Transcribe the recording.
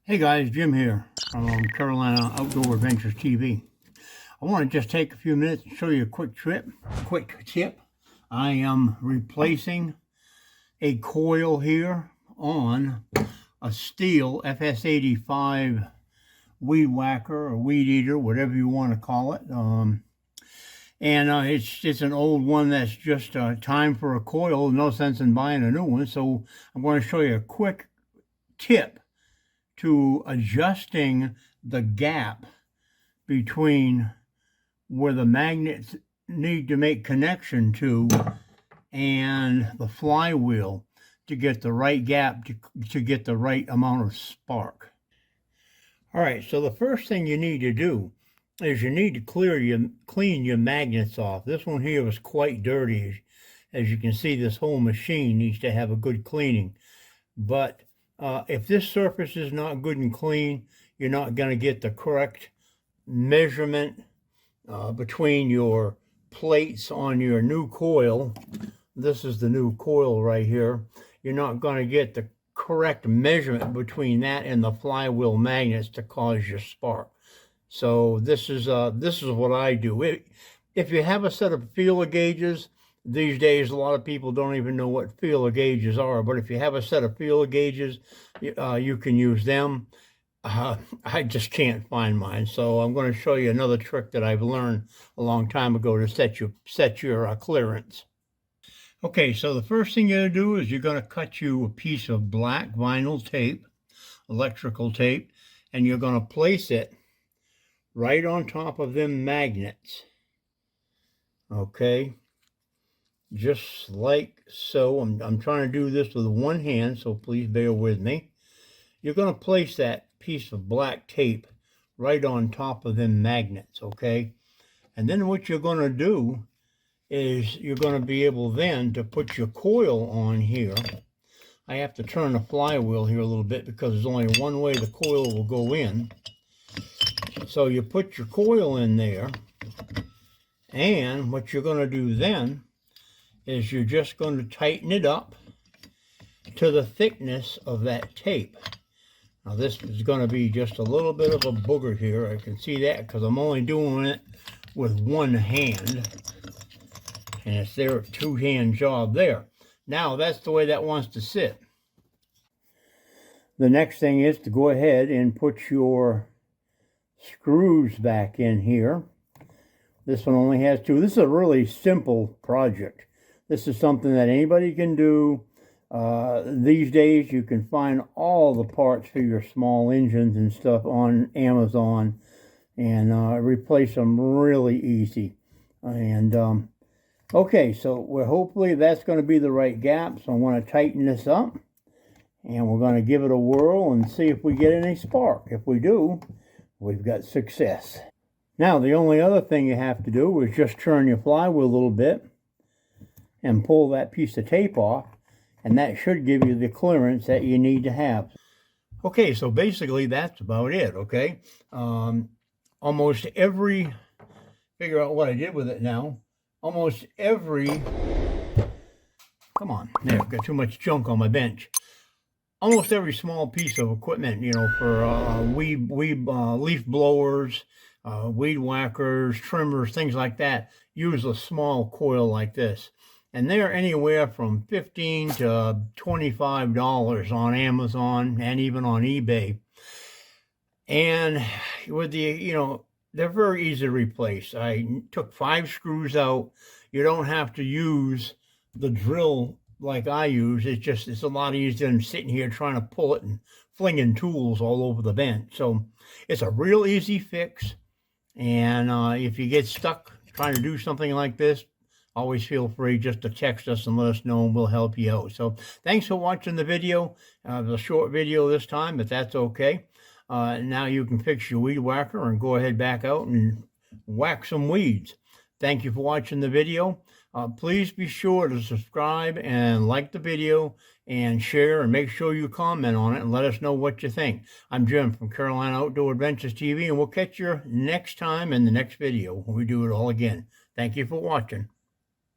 Hey guys, Jim here from Carolina Outdoor Adventures TV. I want to just take a few minutes and show you a quick tip. I am replacing a coil here on a Stihl FS85 weed whacker or weed eater, whatever you want to call it. It's an old one that's just time for a coil. No sense in buying a new one. So I'm going to show you a quick tip to adjusting the gap between where the magnets need to make connection to and the flywheel to get the right gap to get the right amount of spark. All right, so the first thing you need to do is you need to clean your magnets off. This one here was quite dirty. As you can see, this whole machine needs to have a good cleaning. But if this surface is not good and clean, you're not going to get the correct measurement between your plates on your new coil. This is the new coil right here. You're not going to get the correct measurement between that and the flywheel magnets to cause your spark. So this is what I do. If you have a set of feeler gauges, these days, a lot of people don't even know what feeler gauges are, but if you have a set of feeler gauges, you can use them. I just can't find mine, so I'm going to show you another trick that I've learned a long time ago to set your clearance. Okay, so the first thing you're going to do is you're going to cut you a piece of black vinyl tape, electrical tape, and you're going to place it right on top of them magnets. Okay. Just like so. I'm trying to do this with one hand, so please bear with me. You're going to place that piece of black tape right on top of them magnets, okay? And then what you're going to do is you're going to be able then to put your coil on here. I have to turn the flywheel here a little bit because there's only one way the coil will go in. So you put your coil in there, and what you're going to do then is you're just going to tighten it up to the thickness of that tape. Now this is going to be just a little bit of a booger here. I can see that because I'm only doing it with one hand. And it's there a two-hand job there. Now that's the way that wants to sit. The next thing is to go ahead and put your screws back in here. This one only has two. This is a really simple project. This is something that anybody can do. These days, you can find all the parts for your small engines and stuff on Amazon and replace them really easy. And okay, so hopefully that's going to be the right gap. So I'm going to tighten this up, and we're going to give it a whirl and see if we get any spark. If we do, we've got success. Now, the only other thing you have to do is just turn your flywheel a little bit and pull that piece of tape off, and that should give you the clearance that you need to have. Okay, so basically that's about it, okay? Almost every, figure out what I did with it now, almost every, come on, there, I've got too much junk on my bench. Almost every small piece of equipment, you know, for leaf blowers, weed whackers, trimmers, things like that, use a small coil like this. And they're anywhere from $15 to $25 on Amazon and even on eBay. And with the, you know, they're very easy to replace. I took 5 screws out. You don't have to use the drill like I use. It's a lot easier than sitting here trying to pull it and flinging tools all over the bench. So it's a real easy fix. And if you get stuck trying to do something like this, always feel free just to text us and let us know, and we'll help you out. So thanks for watching the video. It was a short video this time, but that's okay. Now you can fix your weed whacker and go ahead back out and whack some weeds. Thank you for watching the video. Please be sure to subscribe and like the video and share, and make sure you comment on it and let us know what you think. I'm Jim from Carolina Outdoor Adventures TV, and we'll catch you next time in the next video when we do it all again. Thank you for watching.